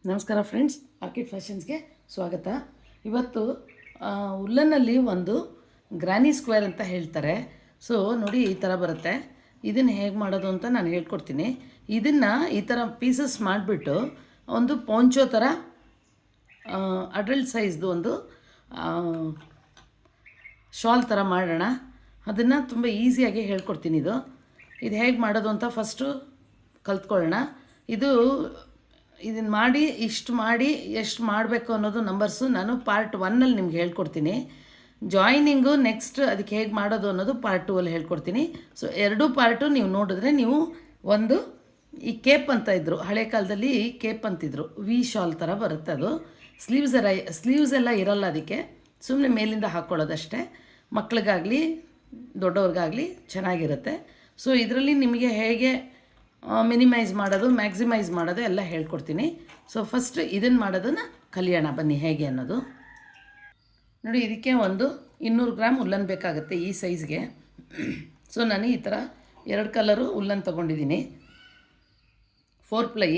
ನಮಸ್ಕಾರ friends, orchid ಫ್ಯಾಷನ್ಸ್ಗೆ ಸ್ವಾಗತ. ಇವತ್ತು ಉಲ್ಲನ್ನಲ್ಲಿ ಒಂದು ಗ್ರಾನಿ ಸ್ಕ್ವೇರ್ ಅಂತ ಹೇಳ್ತಾರೆ. ಸೊ ನೋಡಿ, ಈ ಥರ ಬರುತ್ತೆ. ಇದನ್ನು ಹೇಗೆ ಮಾಡೋದು ಅಂತ ನಾನು ಹೇಳ್ಕೊಡ್ತೀನಿ. ಇದನ್ನು ಈ ಥರ ಪೀಸಸ್ ಮಾಡಿಬಿಟ್ಟು ಒಂದು ಪೋಂಚೋ ಥರ ಅಡಲ್ಟ್ ಸೈಜ್ದು ಒಂದು ಶಾಲ್ ಥರ ಮಾಡೋಣ. ಅದನ್ನು ತುಂಬ ಈಸಿಯಾಗಿ ಹೇಳ್ಕೊಡ್ತೀನಿ. ಇದು ಹೇಗೆ ಮಾಡೋದು ಅಂತ ಫಸ್ಟು ಕಲ್ತ್ಕೊಳ್ಳೋಣ. ಇದನ್ನು ಮಾಡಿ ಎಷ್ಟು ಮಾಡಬೇಕು ಅನ್ನೋದು ನಂಬರ್ಸು ನಾನು ಪಾರ್ಟ್ 1ನಲ್ಲಿ ನಿಮ್ಗೆ ಹೇಳ್ಕೊಡ್ತೀನಿ. ಜಾಯ್ನಿಂಗು ನೆಕ್ಸ್ಟ್ ಅದಕ್ಕೆ ಹೇಗೆ ಮಾಡೋದು ಅನ್ನೋದು ಪಾರ್ಟ್ 2ಅಲ್ಲಿ ಹೇಳ್ಕೊಡ್ತೀನಿ. ಸೊ ಎರಡೂ ಪಾರ್ಟು ನೀವು ನೋಡಿದ್ರೆ ನೀವು ಒಂದು ಈ ಕೇಪ್ ಅಂತ ಇದ್ದರು, ಹಳೆ ಕಾಲದಲ್ಲಿ ಕೇಪ್ ಅಂತಿದ್ರು, ವಿ ಶಾಲ್ ಥರ ಬರುತ್ತೆ. ಅದು ಸ್ಲೀವ್ಸ್ ಎಲ್ಲ ಇರಲ್ಲ, ಅದಕ್ಕೆ ಸುಮ್ಮನೆ ಮೇಲಿಂದ ಹಾಕ್ಕೊಳ್ಳೋದಷ್ಟೇ. ಮಕ್ಳಿಗಾಗಲಿ ದೊಡ್ಡವ್ರಿಗಾಗಲಿ ಚೆನ್ನಾಗಿರುತ್ತೆ. ಸೊ ಇದರಲ್ಲಿ ನಿಮಗೆ ಹೇಗೆ ಮಿನಿಮೈಸ್ ಮಾಡೋದು, ಮ್ಯಾಕ್ಸಿಮೈಸ್ ಮಾಡೋದು ಎಲ್ಲ ಹೇಳ್ಕೊಡ್ತೀನಿ. ಸೊ ಫಸ್ಟ್ ಇದನ್ನು ಮಾಡೋದನ್ನು ಕಲಿಯೋಣ ಬನ್ನಿ, ಹೇಗೆ ಅನ್ನೋದು ನೋಡಿ. ಇದಕ್ಕೆ ಒಂದು 200 ಗ್ರಾಮ್ ಉಲ್ಲನ್ ಬೇಕಾಗುತ್ತೆ ಈ ಸೈಜ್ಗೆ. ಸೊ ನಾನು ಈ ಥರ 2 ಕಲರು ಉಲ್ಲನ್ ತೊಗೊಂಡಿದ್ದೀನಿ. 4 ಪ್ಲೈ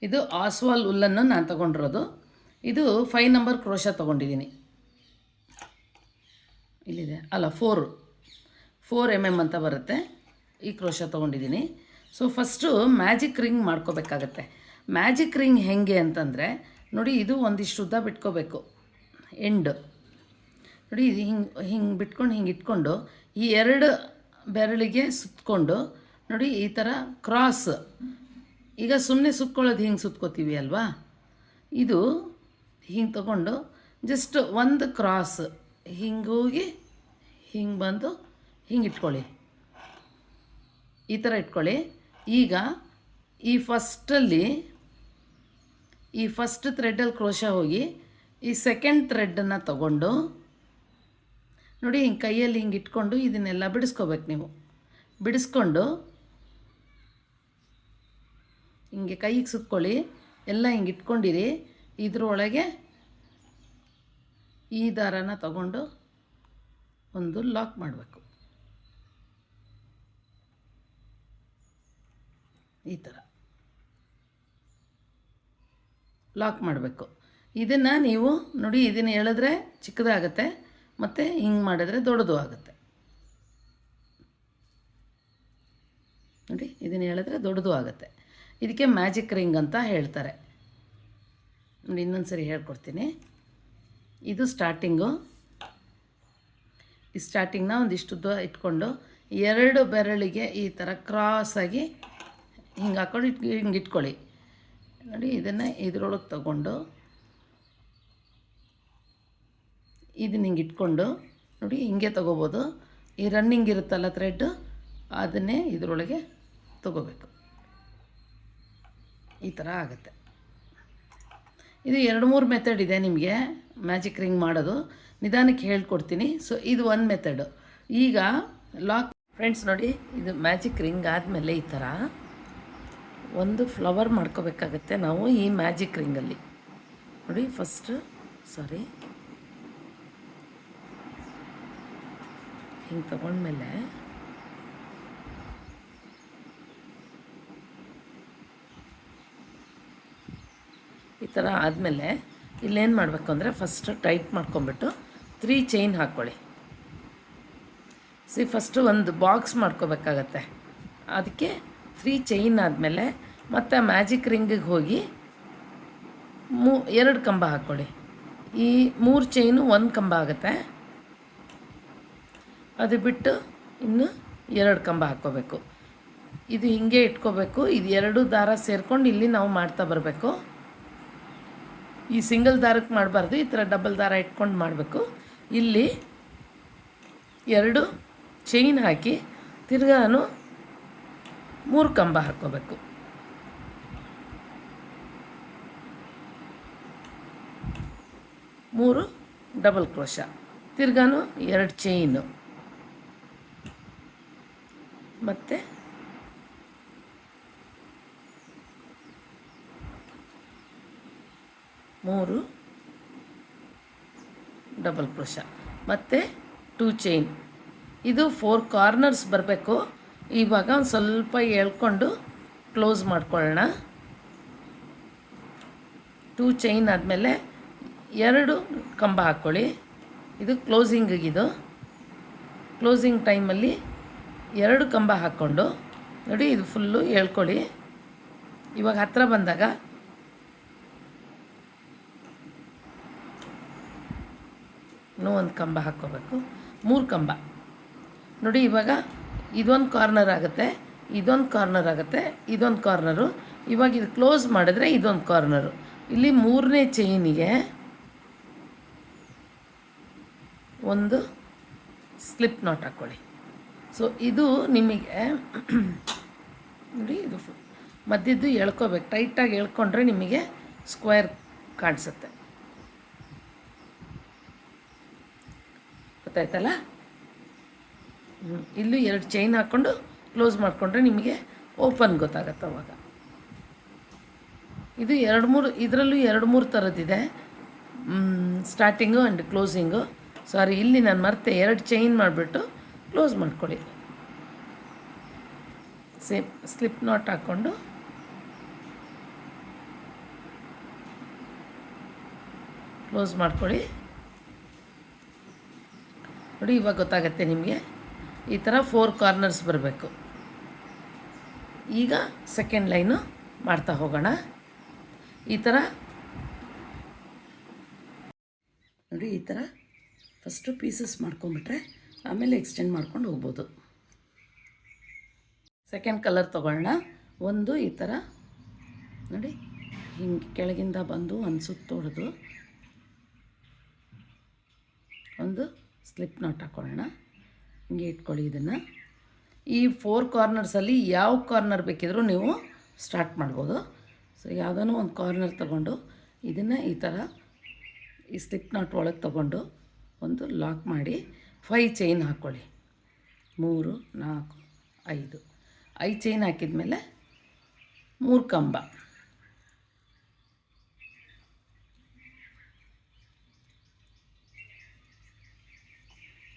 ಇದು ಆಸ್ವಾಲ್ ಉಲ್ಲನ್ನು ನಾನು ತೊಗೊಂಡಿರೋದು. ಇದು 5 ನಂಬರ್ ಕ್ರೋಶ ತೊಗೊಂಡಿದ್ದೀನಿ. ಇಲ್ಲಿದೆ ಅಲ್ಲ, 4 mm ಅಂತ ಬರುತ್ತೆ. ಈ ಕ್ರೋಶ ತೊಗೊಂಡಿದ್ದೀನಿ. ಸೊ ಫಸ್ಟು ಮ್ಯಾಜಿಕ್ ರಿಂಗ್ ಮಾಡ್ಕೋಬೇಕಾಗತ್ತೆ. ಮ್ಯಾಜಿಕ್ ರಿಂಗ್ ಹೇಗೆ ಅಂತಂದರೆ ನೋಡಿ, ಇದು ಒಂದಿಷ್ಟು ಉದ್ದ ಬಿಟ್ಕೋಬೇಕು. ಎಂಡ್ ನೋಡಿ, ಇದು ಹಿಂಗೆ ಬಿಟ್ಕೊಂಡು ಹಿಂಗೆ ಇಟ್ಕೊಂಡು ಈ 2 ಬೆರಳಿಗೆ ಸುತ್ತಕೊಂಡು ನೋಡಿ, ಈ ಥರ ಕ್ರಾಸ್. ಈಗ ಸುಮ್ಮನೆ ಸುತ್ಕೊಳ್ಳೋದು ಹಿಂಗೆ ಸುತ್ಕೋತೀವಿ ಅಲ್ವಾ, ಇದು ಹಿಂಗೆ ತಗೊಂಡು ಜಸ್ಟ್ ಒಂದು ಕ್ರಾಸ್ ಹಿಂಗೆ ಹೋಗಿ ಹಿಂಗೆ ಬಂದು ಹಿಂಗೆ ಇಟ್ಕೊಳ್ಳಿ, ಈ ಥರ ಇಟ್ಕೊಳ್ಳಿ. ಈಗ ಈ ಫಸ್ಟ್ ಥ್ರೆಡ್ಡಲ್ಲಿ ಕ್ರೋಶ ಹೋಗಿ ಈ ಸೆಕೆಂಡ್ ಥ್ರೆಡ್ಡನ್ನು ತಗೊಂಡು ನೋಡಿ, ಹಿಂಗೆ ಕೈಯಲ್ಲಿ ಹಿಂಗೆ ಇಟ್ಕೊಂಡು ಇದನ್ನೆಲ್ಲ ಬಿಡಿಸ್ಕೋಬೇಕು. ನೀವು ಬಿಡಿಸ್ಕೊಂಡು ಹಿಂಗೆ ಕೈಗೆ ಸುತ್ಕೊಳ್ಳಿ, ಎಲ್ಲ ಹಿಂಗೆ ಇಟ್ಕೊಂಡಿರಿ. ಇದರೊಳಗೆ ಈ ದಾರನ ತಗೊಂಡು ಒಂದು ಲಾಕ್ ಮಾಡಬೇಕು. ಈ ಥರ ಲಾಕ್ ಮಾಡಬೇಕು. ಇದನ್ನು ನೀವು ನೋಡಿ, ಇದನ್ನು ಎಳೆದ್ರೆ ಚಿಕ್ಕದಾಗುತ್ತೆ, ಮತ್ತು ಹಿಂಗೆ ಮಾಡಿದ್ರೆ ದೊಡ್ಡದು ಆಗುತ್ತೆ. ನೋಡಿ, ಇದನ್ನು ಎಳೆದ್ರೆ ದೊಡ್ಡದು ಆಗುತ್ತೆ. ಇದಕ್ಕೆ ಮ್ಯಾಜಿಕ್ ರಿಂಗ್ ಅಂತ ಹೇಳ್ತಾರೆ. ನೋಡಿ, ಇನ್ನೊಂದು ಸರಿ ಹೇಳ್ಕೊಡ್ತೀನಿ. ಇದು ಸ್ಟಾರ್ಟಿಂಗು. ಈ ಸ್ಟಾರ್ಟಿಂಗ್ನ ಒಂದಿಷ್ಟು ಇಟ್ಕೊಂಡು 2 ಬೆರಳಿಗೆ ಈ ಥರ ಕ್ರಾಸಾಗಿ ಹಿಂಗೆ ಹಾಕ್ಕೊಂಡು ಹಿಂಗೆ ಇಟ್ಕೊಳ್ಳಿ. ನೋಡಿ, ಇದನ್ನು ಇದರೊಳಗೆ ತಗೊಂಡು ಇದನ್ನ ಹಿಂಗೆ ಇಟ್ಕೊಂಡು ನೋಡಿ, ಹಿಂಗೆ ತೊಗೋಬೋದು. ಈ ರನ್ನಿಂಗ್ ಇರುತ್ತಲ್ಲ ಥ್ರೆಡ್ಡು, ಅದನ್ನೇ ಇದರೊಳಗೆ ತೊಗೋಬೇಕು. ಈ ಥರ ಆಗುತ್ತೆ. ಇದು 2-3 ಮೆಥಡ್ ಇದೆ ನಿಮಗೆ ಮ್ಯಾಜಿಕ್ ರಿಂಗ್ ಮಾಡೋದು. ನಿಧಾನಕ್ಕೆ ಹೇಳ್ಕೊಡ್ತೀನಿ. ಸೊ ಇದು ಒಂದು ಮೆಥಡು. ಈಗ ಲಾಕ್ ಫ್ರೆಂಡ್ಸ್ ನೋಡಿ, ಇದು ಮ್ಯಾಜಿಕ್ ರಿಂಗ್ ಆದಮೇಲೆ ಈ ಥರ ಒಂದು ಫ್ಲವರ್ ಮಾಡ್ಕೋಬೇಕಾಗತ್ತೆ ನಾವು ಈ ಮ್ಯಾಜಿಕ್ ರಿಂಗಲ್ಲಿ. ನೋಡಿ, ಹಿಂಗೆ ತಗೊಂಡ್ಮೇಲೆ ಈ ಥರ ಆದಮೇಲೆ ಇಲ್ಲೇನು ಮಾಡಬೇಕು ಅಂದರೆ ಫಸ್ಟ್ ಟೈಟ್ ಮಾಡ್ಕೊಂಬಿಟ್ಟು 3 ಚೈನ್ ಹಾಕ್ಕೊಳ್ಳಿ. ಫಸ್ಟು ಒಂದು ಬಾಕ್ಸ್ ಮಾಡ್ಕೋಬೇಕಾಗತ್ತೆ. ಅದಕ್ಕೆ 3 ಚೈನ್ ಆದಮೇಲೆ ಮತ್ತು ಮ್ಯಾಜಿಕ್ ರಿಂಗಿಗೆ ಹೋಗಿ 2 ಕಂಬ ಹಾಕ್ಕೊಳ್ಳಿ. ಈ 3 ಚೈನು 1 ಕಂಬ ಆಗುತ್ತೆ. ಅದು ಬಿಟ್ಟು ಇನ್ನು 2 ಕಂಬ ಹಾಕ್ಕೋಬೇಕು. ಇದು ಹೀಗೆ ಇಟ್ಕೋಬೇಕು. ಇದು 2 ದಾರ ಸೇರ್ಕೊಂಡು ಇಲ್ಲಿ ನಾವು ಮಾಡ್ತಾ ಬರಬೇಕು. ಈ ಸಿಂಗಲ್ ದಾರಕ್ಕೆ ಮಾಡಬಾರ್ದು, ಈ ಥರ ಡಬಲ್ ದಾರ ಇಟ್ಕೊಂಡು ಮಾಡಬೇಕು. ಇಲ್ಲಿ 2 ಚೈನ್ ಹಾಕಿ ತಿರ್ಗಾನು 3 ಕಂಬ ಹಾಕ್ಕೋಬೇಕು. ಮೂರು ಡಬಲ್ ಕ್ರೋಶ, ತಿರ್ಗಾನು 2 ಚೈನು, ಮತ್ತು 3 ಡಬಲ್ ಕ್ರೋಶ, ಮತ್ತು 2 ಚೈನ್. ಇದು 4 ಕಾರ್ನರ್ಸ್ ಬರಬೇಕು. ಇವಾಗ ಒಂದು ಸ್ವಲ್ಪ ಎಳ್ಕೊಂಡು ಕ್ಲೋಸ್ ಮಾಡ್ಕೊಳ್ಳೋಣ. 2 ಚೈನ್ ಆದಮೇಲೆ 2 ಕಂಬ ಹಾಕ್ಕೊಳ್ಳಿ. ಇದು ಕ್ಲೋಸಿಂಗಿಗಿದು. ಕ್ಲೋಸಿಂಗ್ ಟೈಮಲ್ಲಿ 2 ಕಂಬ ಹಾಕ್ಕೊಂಡು ನೋಡಿ ಇದು ಫುಲ್ಲು ಎಳ್ಕೊಳ್ಳಿ. ಇವಾಗ ಹತ್ತಿರ ಬಂದಾಗ ಇನ್ನೂ ಒಂದು ಕಂಬ ಹಾಕ್ಕೋಬೇಕು. 3 ಕಂಬ ನೋಡಿ. ಇವಾಗ ಇದೊಂದು ಕಾರ್ನರ್ ಆಗುತ್ತೆ, ಇದೊಂದು ಕಾರ್ನರ್ ಆಗುತ್ತೆ, ಇದೊಂದು ಕಾರ್ನರು. ಇವಾಗ ಇದು ಕ್ಲೋಸ್ ಮಾಡಿದ್ರೆ ಇದೊಂದು ಕಾರ್ನರು. ಇಲ್ಲಿ 3ನೇ ಚೈನಿಗೆ ಒಂದು ಸ್ಲಿಪ್ ನಾಟ್ ಹಾಕ್ಕೊಳ್ಳಿ. ಸೊ ಇದು ನಿಮಗೆ ನೋಡಿ ಇದು ಮಧ್ಯದ್ದು ಎಳ್ಕೋಬೇಕು. ಟೈಟಾಗಿ ಎಳ್ಕೊಂಡ್ರೆ ನಿಮಗೆ ಸ್ಕ್ವೇರ್ ಕಾಣಿಸುತ್ತೆ. ಗೊತ್ತಾಯ್ತಲ್ಲ? ಇಲ್ಲೂ 2 ಚೈನ್ ಹಾಕ್ಕೊಂಡು ಕ್ಲೋಸ್ ಮಾಡಿಕೊಂಡ್ರೆ ನಿಮಗೆ ಓಪನ್ ಗೊತ್ತಾಗತ್ತೆ ಅವಾಗ. ಇದು 2-3 ಇದರಲ್ಲೂ 2-3 ಥರದ್ದಿದೆ, ಸ್ಟಾರ್ಟಿಂಗು ಆ್ಯಂಡ್ ಕ್ಲೋಸಿಂಗು. ಸಾರಿ, ಇಲ್ಲಿ ನಾನು ಮರ್ತೆ 2 ಚೈನ್ ಮಾಡಿಬಿಟ್ಟು ಕ್ಲೋಸ್ ಮಾಡ್ಕೊಳ್ಳಿ. ಸೇಮ್ ಸ್ಲಿಪ್ ನಾಟ್ ಹಾಕ್ಕೊಂಡು ಕ್ಲೋಸ್ ಮಾಡ್ಕೊಳ್ಳಿ. ನೋಡಿ ಇವಾಗ ಗೊತ್ತಾಗತ್ತೆ ನಿಮಗೆ. ಈ ಥರ 4 ಕಾರ್ನರ್ಸ್ ಬರಬೇಕು. ಈಗ ಸೆಕೆಂಡ್ ಲೈನು ಮಾಡ್ತಾ ಹೋಗೋಣ. ಈ ಥರ ನೋಡಿ, ಈ ಥರ ಫಸ್ಟು ಪೀಸಸ್ ಮಾಡ್ಕೊಂಬಿಟ್ರೆ ಆಮೇಲೆ ಎಕ್ಸ್ಟೆಂಡ್ ಮಾಡ್ಕೊಂಡು ಹೋಗ್ಬೋದು. ಸೆಕೆಂಡ್ ಕಲರ್ ತೊಗೊಳ್ಳೋಣ. ಒಂದು ಈ ಥರ ನೋಡಿ, ಹಿಂಗೆ ಕೆಳಗಿಂದ ಬಂದು ಒಂದು ಸುತ್ತು ಹೊಡೆದು ಒಂದು ಸ್ಲಿಪ್ ನಾಟ್ ಹಾಕ್ಕೊಳ್ಳೋಣ. ಹಿಂಗೆ ಇಟ್ಕೊಳ್ಳಿ ಇದನ್ನು. ಈ 4 ಕಾರ್ನರ್ಸಲ್ಲಿ ಯಾವ ಕಾರ್ನರ್ ಬೇಕಿದ್ರೂ ನೀವು ಸ್ಟಾರ್ಟ್ ಮಾಡ್ಬೋದು. ಸೊ ಯಾವುದೋ ಒಂದು ಕಾರ್ನರ್ ತೊಗೊಂಡು ಇದನ್ನು ಈ ಥರ ಈ ಸ್ಲಿಪ್ ನಾಟ್ ಒಳಗೆ ತೊಗೊಂಡು ಒಂದು ಲಾಕ್ ಮಾಡಿ 5 ಚೈನ್ ಹಾಕ್ಕೊಳ್ಳಿ. 3 4 5 5 ಚೈನ್ ಹಾಕಿದ್ಮೇಲೆ 3 ಕಂಬ.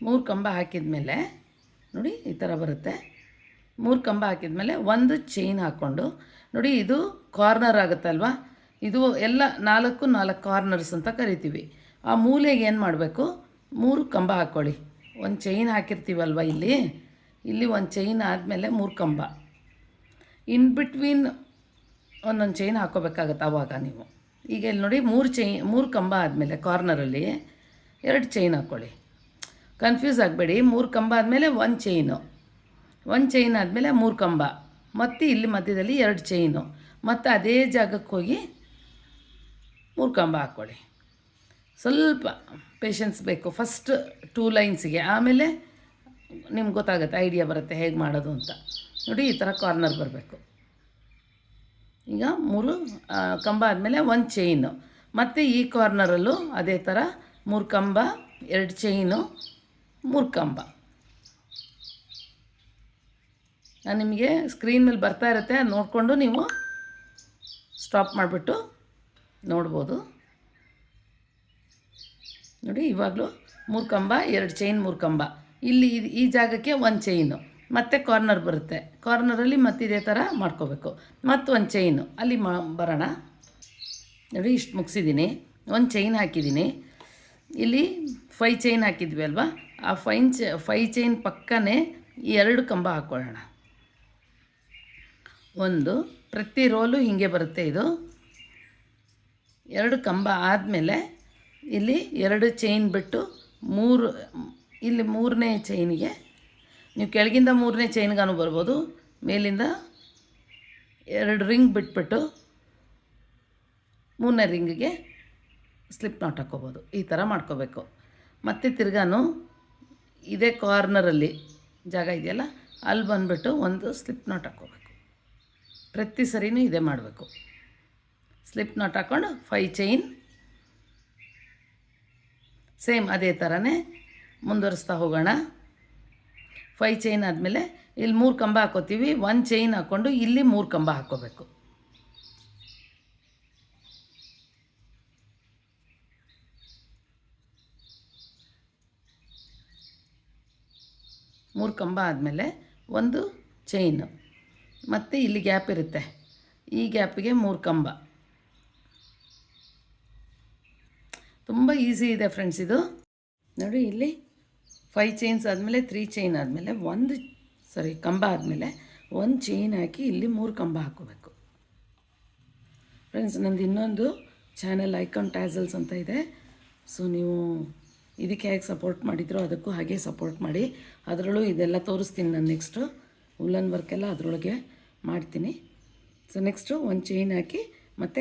ಮೂರು ಕಂಬ ಹಾಕಿದ್ಮೇಲೆ ನೋಡಿ ಈ ಥರ ಬರುತ್ತೆ. 3 ಕಂಬ ಹಾಕಿದ್ಮೇಲೆ ಒಂದು ಚೈನ್ ಹಾಕ್ಕೊಂಡು ನೋಡಿ, ಇದು ಕಾರ್ನರ್ ಆಗುತ್ತಲ್ವ, ಇದು ಎಲ್ಲ 4 ಕಾರ್ನರ್ಸ್ ಅಂತ ಕರಿತೀವಿ. ಆ ಮೂಲೆಗೆ ಏನು ಮಾಡಬೇಕು, 3 ಕಂಬ ಹಾಕ್ಕೊಳ್ಳಿ. ಒಂದು ಚೈನ್ ಹಾಕಿರ್ತೀವಲ್ವ ಇಲ್ಲಿ ಒಂದು ಚೈನ್ ಆದಮೇಲೆ 3 ಕಂಬ. ಇನ್ ಬಿಟ್ವೀನ್ ಒಂದೊಂದು ಚೈನ್ ಹಾಕ್ಕೋಬೇಕಾಗತ್ತೆ ಆವಾಗ ನೀವು. ಈಗ ಇಲ್ಲಿ ನೋಡಿ 3 ಕಂಬ ಆದಮೇಲೆ ಕಾರ್ನರಲ್ಲಿ 2 ಚೈನ್ ಹಾಕ್ಕೊಳ್ಳಿ. ಕನ್ಫ್ಯೂಸ್ ಆಗಬೇಡಿ. 3 ಕಂಬ ಆದಮೇಲೆ 1 ಚೈನು, 1 ಚೈನ್ ಆದಮೇಲೆ 3 ಕಂಬ, ಮತ್ತು ಇಲ್ಲಿ ಮಧ್ಯದಲ್ಲಿ 2 ಚೈನು, ಮತ್ತು ಅದೇ ಜಾಗಕ್ಕೆ ಹೋಗಿ 3 ಕಂಬ ಹಾಕ್ಕೊಳ್ಳಿ. ಸ್ವಲ್ಪ ಪೇಷನ್ಸ್ ಬೇಕು ಫಸ್ಟ್ 2 ಲೈನ್ಸಿಗೆ, ಆಮೇಲೆ ನಿಮ್ಗೆ ಗೊತ್ತಾಗುತ್ತೆ, ಐಡಿಯಾ ಬರುತ್ತೆ ಹೇಗೆ ಮಾಡೋದು ಅಂತ. ನೋಡಿ ಈ ಥರ ಕಾರ್ನರ್ ಬರಬೇಕು. ಈಗ 3 ಕಂಬ ಆದಮೇಲೆ 1 ಚೈನು, ಮತ್ತು ಈ ಕಾರ್ನರಲ್ಲೂ ಅದೇ ಥರ 3 ಕಂಬ, 2 ಚೈನು, 3 ಕಂಬ. ನಾನು ನಿಮಗೆ ಸ್ಕ್ರೀನ್ ಮೇಲೆ ಬರ್ತಾ ಇರುತ್ತೆ, ಅದು ನೋಡಿಕೊಂಡು ನೀವು ಸ್ಟಾಪ್ ಮಾಡಿಬಿಟ್ಟು ನೋಡ್ಬೋದು. ನೋಡಿ ಇವಾಗಲೂ 3 ಕಂಬ, 2 ಚೈನ್, 3 ಕಂಬ. ಇಲ್ಲಿ ಈ ಜಾಗಕ್ಕೆ 1 ಚೈನು, ಮತ್ತೆ ಕಾರ್ನರ್ ಬರುತ್ತೆ. ಕಾರ್ನರಲ್ಲಿ ಮತ್ತೆ ಇದೇ ಥರ ಮಾಡ್ಕೋಬೇಕು. ಮತ್ತು 1 ಚೈನು ಅಲ್ಲಿ ಬರೋಣ. ನೋಡಿ ಇಷ್ಟು ಮುಗಿಸಿದ್ದೀನಿ. 1 ಚೈನ್ ಹಾಕಿದ್ದೀನಿ. ಇಲ್ಲಿ 5 ಚೈನ್ ಹಾಕಿದ್ವಿ ಅಲ್ವಾ, ಆ 5 ಚೈನ್ ಪಕ್ಕನೇ 2 ಕಂಬ ಹಾಕ್ಕೊಳ್ಳೋಣ. ಒಂದು ಪ್ರತಿ ರೋಲು ಹೀಗೆ ಬರುತ್ತೆ. ಇದು 2 ಕಂಬ ಆದಮೇಲೆ ಇಲ್ಲಿ 2 ಚೈನ್ ಬಿಟ್ಟು ಇಲ್ಲಿ 3ನೇ ಚೈನಿಗೆ, ನೀವು ಕೆಳಗಿಂದ 3ನೇ ಚೈನ್ಗಾನು ಬರ್ಬೋದು, ಮೇಲಿಂದ 2 ರಿಂಗ್ ಬಿಟ್ಬಿಟ್ಟು 3ನೇ ರಿಂಗಿಗೆ ಸ್ಲಿಪ್ ನಾಟ್ ಹಾಕ್ಕೋಬೋದು. ಈ ಥರ ಮಾಡ್ಕೋಬೇಕು. ಮತ್ತು ತಿರ್ಗಾನು ಇದೇ ಕಾರ್ನರಲ್ಲಿ ಜಾಗ ಇದೆಯಲ್ಲ, ಅಲ್ಲಿ ಬಂದುಬಿಟ್ಟು ಒಂದು ಸ್ಲಿಪ್ ನಾಟ್ ಹಾಕ್ಕೋಬೇಕು. ಪ್ರತಿ ಸರಿನೂ ಇದೇ ಮಾಡಬೇಕು. ಸ್ಲಿಪ್ ನಾಟ್ ಹಾಕ್ಕೊಂಡು 5 ಚೈನ್, ಸೇಮ್ ಅದೇ ಥರನೇ ಮುಂದುವರಿಸ್ತಾ ಹೋಗೋಣ. 5 ಚೈನ್ ಆದಮೇಲೆ ಇಲ್ಲಿ 3 ಕಂಬ ಹಾಕ್ಕೋತೀವಿ. 1 ಚೈನ್ ಹಾಕ್ಕೊಂಡು ಇಲ್ಲಿ 3 ಕಂಬ ಹಾಕ್ಕೋಬೇಕು. ಮೂರು ಕಂಬ ಆದಮೇಲೆ ಒಂದು ಚೈನು, ಮತ್ತು ಇಲ್ಲಿ ಗ್ಯಾಪ್ ಇರುತ್ತೆ, ಈ ಗ್ಯಾಪಿಗೆ 3 ಕಂಬ. ತುಂಬ ಈಸಿ ಇದೆ ಫ್ರೆಂಡ್ಸ್ ಇದು. ನೋಡಿ ಇಲ್ಲಿ 5 ಚೈನ್ಸ್ ಆದಮೇಲೆ 3 ಚೈನ್ ಆದಮೇಲೆ ಕಂಬ ಆದಮೇಲೆ 1 ಚೈನ್ ಹಾಕಿ ಇಲ್ಲಿ 3 ಕಂಬ ಹಾಕೋಬೇಕು ಫ್ರೆಂಡ್ಸ್. ನಂದು ಇನ್ನೊಂದು ಚಾನಲ್ ಐಕಾನ್ ಟ್ಯಾಸಲ್ಸ್ ಅಂತ ಇದೆ. ಸೊ ನೀವು ಇದಕ್ಕೆ ಹೇಗೆ ಸಪೋರ್ಟ್ ಮಾಡಿದ್ರೋ ಅದಕ್ಕೂ ಹಾಗೆ ಸಪೋರ್ಟ್ ಮಾಡಿ. ಅದರಲ್ಲೂ ಇದೆಲ್ಲ ತೋರಿಸ್ತೀನಿ ನಾನು. ನೆಕ್ಸ್ಟು ಉಲ್ಲನ್ ವರ್ಕೆಲ್ಲ ಅದರೊಳಗೆ ಮಾಡ್ತೀನಿ. ಸೊ ನೆಕ್ಸ್ಟು 1 ಚೈನ್ ಹಾಕಿ ಮತ್ತು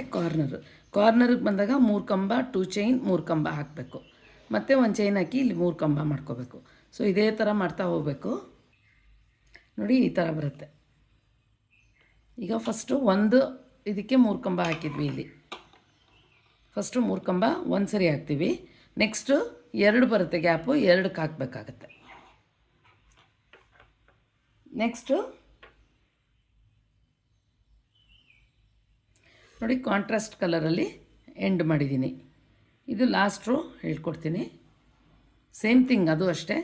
ಕಾರ್ನರ್ಗೆ ಬಂದಾಗ 3 ಕಂಬ 2 ಚೈನ್ 3 ಕಂಬ ಹಾಕಬೇಕು. ಮತ್ತು 1 ಚೈನ್ ಹಾಕಿ ಇಲ್ಲಿ 3 ಕಂಬ ಮಾಡ್ಕೋಬೇಕು. ಸೊ ಇದೇ ಥರ ಮಾಡ್ತಾ ಹೋಗಬೇಕು. ನೋಡಿ ಈ ಥರ ಬರುತ್ತೆ. ಈಗ ಫಸ್ಟು ಇದಕ್ಕೆ 3 ಕಂಬ ಹಾಕಿದ್ವಿ. ಇಲ್ಲಿ ಫಸ್ಟು 3 ಕಂಬ ಒಂದು ಸರಿ ಹಾಕ್ತೀವಿ. ನೆಕ್ಸ್ಟು 2 ಬರುತ್ತೆ ಗ್ಯಾಪು, 2ಕ್ಕೆ ಹಾಕಬೇಕಾಗತ್ತೆ. ನೆಕ್ಸ್ಟು ನೋಡಿ ಕಾಂಟ್ರಾಸ್ಟ್ ಕಲರಲ್ಲಿ ಎಂಡ್ ಮಾಡಿದ್ದೀನಿ. ಇದು ಲಾಸ್ಟ್ ರೋ ಹೇಳ್ಕೊಡ್ತೀನಿ. ಸೇಮ್ ಥಿಂಗ್ ಅದು ಅಷ್ಟೇ.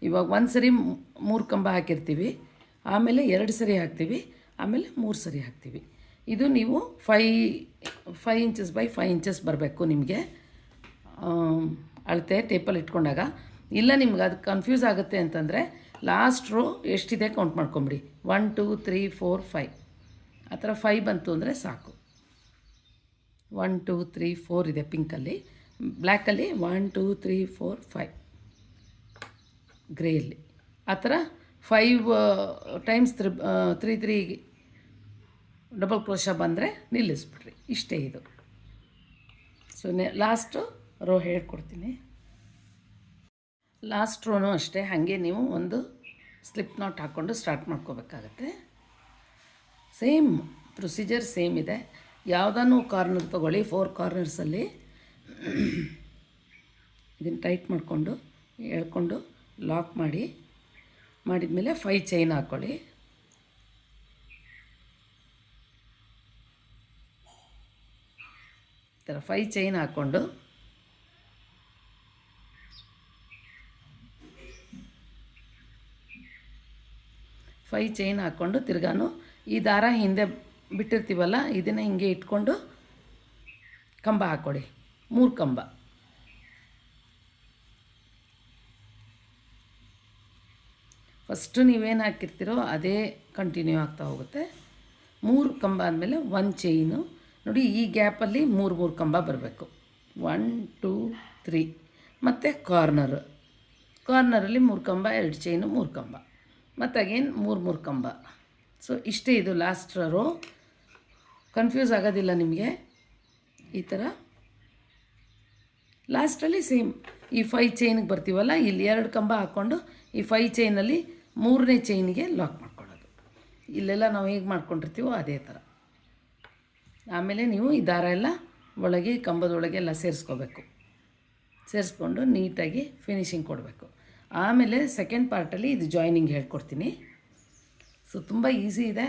ಇವಾಗ 1 ಸರಿ 3 ಕಂಬ ಹಾಕಿರ್ತೀವಿ, ಆಮೇಲೆ 2 ಸರಿ ಹಾಕ್ತೀವಿ, ಆಮೇಲೆ 3 ಸರಿ ಹಾಕ್ತೀವಿ. ಇದು ನೀವು 5 ಇಂಚಸ್ ಬೈ 5 ಇಂಚಸ್ ಬರಬೇಕು ನಿಮಗೆ ಅಳತೆ ಟೇಪಲ್ಲಿ ಇಟ್ಕೊಂಡಾಗ. ಇಲ್ಲ ನಿಮ್ಗೆ ಅದು ಕನ್ಫ್ಯೂಸ್ ಆಗುತ್ತೆ ಅಂತಂದರೆ ಲಾಸ್ಟ್ ರೋ ಎಷ್ಟಿದೆ ಕೌಂಟ್ ಮಾಡ್ಕೊಂಬಿಡಿ. 1 2 3 4 5 ಆ ಥರ 5 ಬಂತು ಅಂದರೆ ಸಾಕು. 1 2 3 4 ಇದೆ ಪಿಂಕಲ್ಲಿ. ಬ್ಲ್ಯಾಕಲ್ಲಿ 1 2 3 4 5 ಗ್ರೇಯಲ್ಲಿ ಆ ಥರ 5 ಟೈಮ್ಸ್ 3 3 ಡಬಲ್ ಕ್ರೋಶ ಬಂದರೆ ನಿಲ್ಲಿಸ್ಬಿಡ್ರಿ. ಇಷ್ಟೇ ಇದು. ಸೊ ಲಾಸ್ಟು ರೋ ಹೇಳ್ಕೊಡ್ತೀನಿ. ಲಾಸ್ಟ್ ರೋನು ಅಷ್ಟೇ ಹಾಗೆ ನೀವು ಒಂದು ಸ್ಲಿಪ್ ನಾಟ್ ಹಾಕ್ಕೊಂಡು ಸ್ಟಾರ್ಟ್ ಮಾಡ್ಕೋಬೇಕಾಗತ್ತೆ. ಸೇಮ್ ಪ್ರೊಸೀಜರ್ ಸೇಮ್ ಇದೆ. ಯಾವುದನ್ನು ಕಾರ್ನರ್ ತೊಗೊಳ್ಳಿ. 4 ಕಾರ್ನರ್ಸಲ್ಲಿ ಇದನ್ನು ಟೈಟ್ ಮಾಡಿಕೊಂಡು ಎಳ್ಕೊಂಡು ಲಾಕ್ ಮಾಡಿದ್ಮೇಲೆ 5 ಚೈನ್ ಹಾಕ್ಕೊಳ್ಳಿ. ಈ ಥರ 5 ಚೈನ್ ಹಾಕ್ಕೊಂಡು ತಿರ್ಗಾನು ಈ ದಾರ ಹಿಂದೆ ಬಿಟ್ಟಿರ್ತೀವಲ್ಲ ಇದನ್ನು ಹಿಂಗೆ ಇಟ್ಕೊಂಡು ಕಂಬ ಹಾಕ್ಕೊಡಿ. 3 ಕಂಬ. ಫಸ್ಟು ನೀವೇನು ಹಾಕಿರ್ತೀರೋ ಅದೇ ಕಂಟಿನ್ಯೂ ಆಗ್ತಾ ಹೋಗುತ್ತೆ. 3 ಕಂಬ ಆದಮೇಲೆ 1 ಚೈನು. ನೋಡಿ ಈ ಗ್ಯಾಪಲ್ಲಿ 3 ಕಂಬ ಬರಬೇಕು. 1 2 3 ಮತ್ತು ಕಾರ್ನರಲ್ಲಿ 3 ಕಂಬ 2 ಚೈನು 3 ಕಂಬ ಮತ್ತು ಅಗೇನ್ 3 ಕಂಬ. ಸೊ ಇಷ್ಟೇ ಇದು ಲಾಸ್ಟ್ ರೋ. ಕನ್ಫ್ಯೂಸ್ ಆಗೋದಿಲ್ಲ ನಿಮಗೆ. ಈ ಥರ ಲಾಸ್ಟಲ್ಲಿ ಸೇಮ್ ಈ 5 ಚೈನಿಗೆ ಬರ್ತೀವಲ್ಲ ಇಲ್ಲಿ 2 ಕಂಬ ಹಾಕ್ಕೊಂಡು ಈ 5 ಚೈನಲ್ಲಿ 3ನೇ ಚೈನಿಗೆ ಲಾಕ್ ಮಾಡ್ಕೊಳ್ಳೋದು. ಇಲ್ಲೆಲ್ಲ ನಾವು ಹೇಗೆ ಮಾಡ್ಕೊಂಡಿರ್ತೀವೋ ಅದೇ ಥರ. ಆಮೇಲೆ ನೀವು ಈ ದಾರ ಎಲ್ಲ ಒಳಗೆ ಕಂಬದೊಳಗೆ ಎಲ್ಲ ಸೇರಿಸ್ಕೊಂಡು ನೀಟಾಗಿ ಫಿನಿಶಿಂಗ್ ಕೊಡಬೇಕು. ಆಮೇಲೆ ಸೆಕೆಂಡ್ ಪಾರ್ಟಲ್ಲಿ ಇದು ಜಾಯ್ನಿಂಗ್ ಹೇಳ್ಕೊಡ್ತೀನಿ. ಸೊ ತುಂಬ ಈಸಿ ಇದೆ,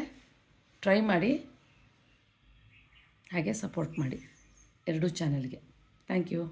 ಟ್ರೈ ಮಾಡಿ. ಹಾಗೆ ಸಪೋರ್ಟ್ ಮಾಡಿ 2 ಚಾನಲ್ಗೆ. Thank you.